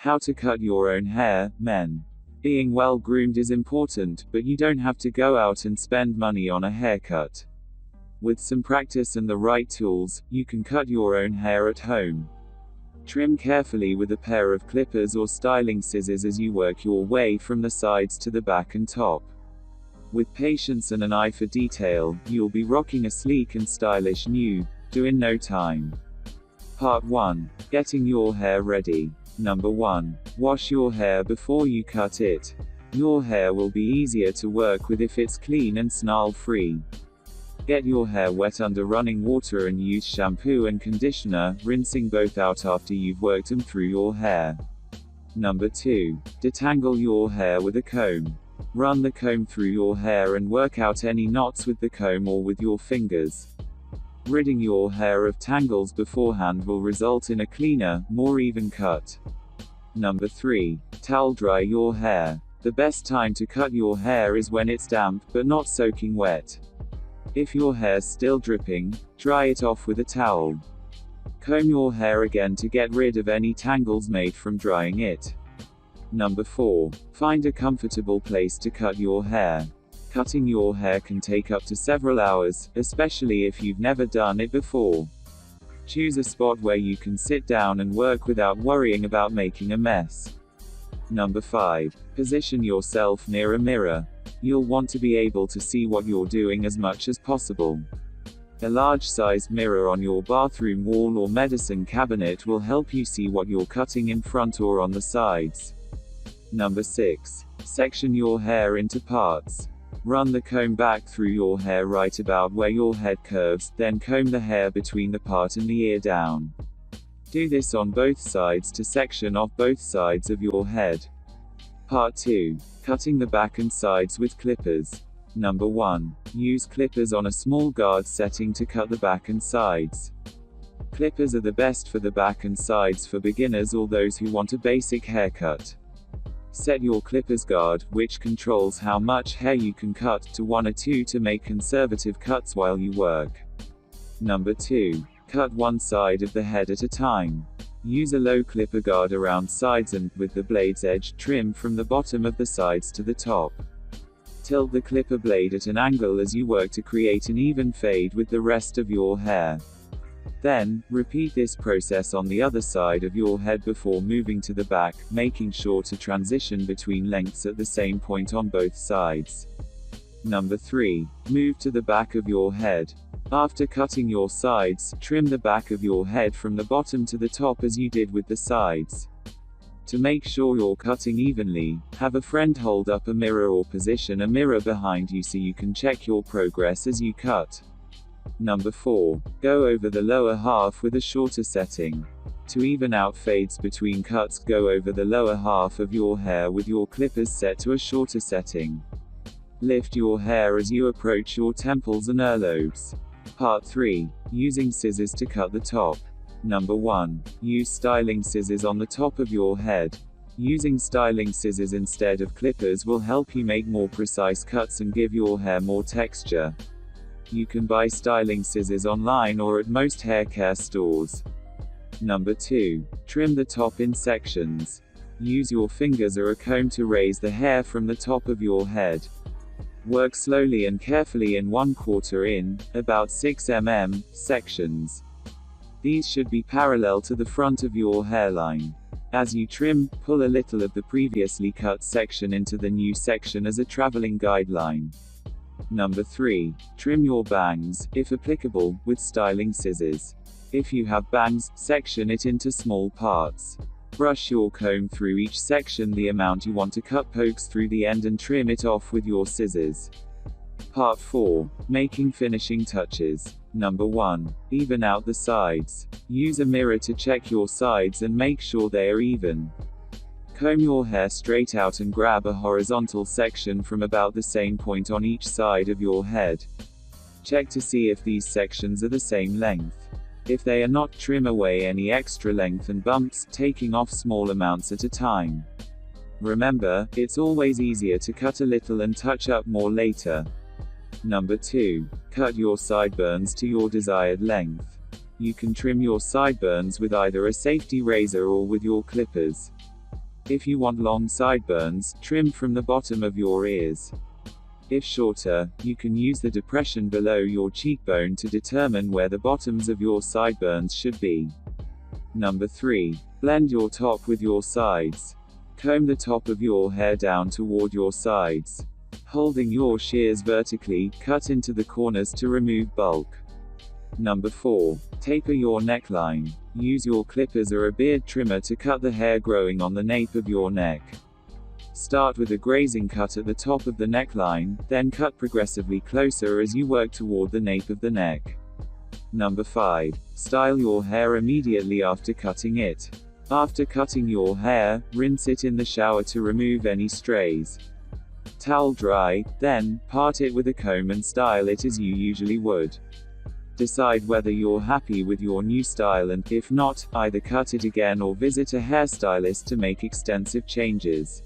How to cut your own hair, men. Being well groomed is important, but you don't have to go out and spend money on a haircut. With some practice and the right tools, you can cut your own hair at home. Trim carefully with a pair of clippers or styling scissors as you work your way from the sides to the back and top. With patience and an eye for detail, you'll be rocking a sleek and stylish new do in no time. Part 1. Getting your hair ready. Number 1. Wash your hair before you cut it. Your hair will be easier to work with if it's clean and snarl-free. Get your hair wet under running water and use shampoo and conditioner, rinsing both out after you've worked them through your hair. Number 2. Detangle your hair with a comb. Run the comb through your hair and work out any knots with the comb or with your fingers. Ridding your hair of tangles beforehand will result in a cleaner, more even cut. Number 3. Towel dry your hair. The best time to cut your hair is when it's damp, but not soaking wet. If your hair's still dripping, dry it off with a towel. Comb your hair again to get rid of any tangles made from drying it. Number 4. Find a comfortable place to cut your hair. Cutting your hair can take up to several hours, especially if you've never done it before. Choose a spot where you can sit down and work without worrying about making a mess. Number 5. Position yourself near a mirror. You'll want to be able to see what you're doing as much as possible. A large-sized mirror on your bathroom wall or medicine cabinet will help you see what you're cutting in front or on the sides. Number 6. Section your hair into parts. Run the comb back through your hair right about where your head curves, then comb the hair between the part and the ear down. Do this on both sides to section off both sides of your head. Part 2. Cutting the back and sides with clippers. Number 1. Use clippers on a small guard setting to cut the back and sides. Clippers are the best for the back and sides for beginners or those who want a basic haircut. Set your clippers guard, which controls how much hair you can cut, to 1 or 2 to make conservative cuts while you work. Number 2. Cut one side of the head at a time. Use a low clipper guard around sides and, with the blade's edge, trim from the bottom of the sides to the top. Tilt the clipper blade at an angle as you work to create an even fade with the rest of your hair. Then, repeat this process on the other side of your head before moving to the back, making sure to transition between lengths at the same point on both sides. Number 3. Move to the back of your head. After cutting your sides, trim the back of your head from the bottom to the top as you did with the sides. To make sure you're cutting evenly, have a friend hold up a mirror or position a mirror behind you so you can check your progress as you cut. Number 4. Go over the lower half with a shorter setting. To even out fades between cuts, go over the lower half of your hair with your clippers set to a shorter setting. Lift your hair as you approach your temples and earlobes. Part 3. Using scissors to cut the top. Number 1. Use styling scissors on the top of your head. Using styling scissors instead of clippers will help you make more precise cuts and give your hair more texture. You can buy styling scissors online or at most hair care stores. Number 2. Trim the top in sections. Use your fingers or a comb to raise the hair from the top of your head. Work slowly and carefully in 1/4 in, about 6 mm, sections. These should be parallel to the front of your hairline. As you trim, pull a little of the previously cut section into the new section as a traveling guideline. Number 3. Trim your bangs, if applicable, with styling scissors. If you have bangs, section it into small parts. Brush your comb through each section the amount you want to cut pokes through the end and trim it off with your scissors. Part 4. Making finishing touches. Number 1. Even out the sides. Use a mirror to check your sides and make sure they are even. Comb your hair straight out and grab a horizontal section from about the same point on each side of your head. Check to see if these sections are the same length. If they are not, trim away any extra length and bumps, taking off small amounts at a time. Remember, it's always easier to cut a little and touch up more later. Number 2. Cut your sideburns to your desired length. You can trim your sideburns with either a safety razor or with your clippers. If you want long sideburns, trim from the bottom of your ears. If shorter, you can use the depression below your cheekbone to determine where the bottoms of your sideburns should be. Number 3. Blend your top with your sides. Comb the top of your hair down toward your sides. Holding your shears vertically, cut into the corners to remove bulk. Number 4. Taper your neckline. Use your clippers or a beard trimmer to cut the hair growing on the nape of your neck. Start with a grazing cut at the top of the neckline, then cut progressively closer as you work toward the nape of the neck. Number 5. Style your hair immediately after cutting it. After cutting your hair, rinse it in the shower to remove any strays. Towel dry, then, part it with a comb and style it as you usually would. Decide whether you're happy with your new style and, if not, either cut it again or visit a hairstylist to make extensive changes.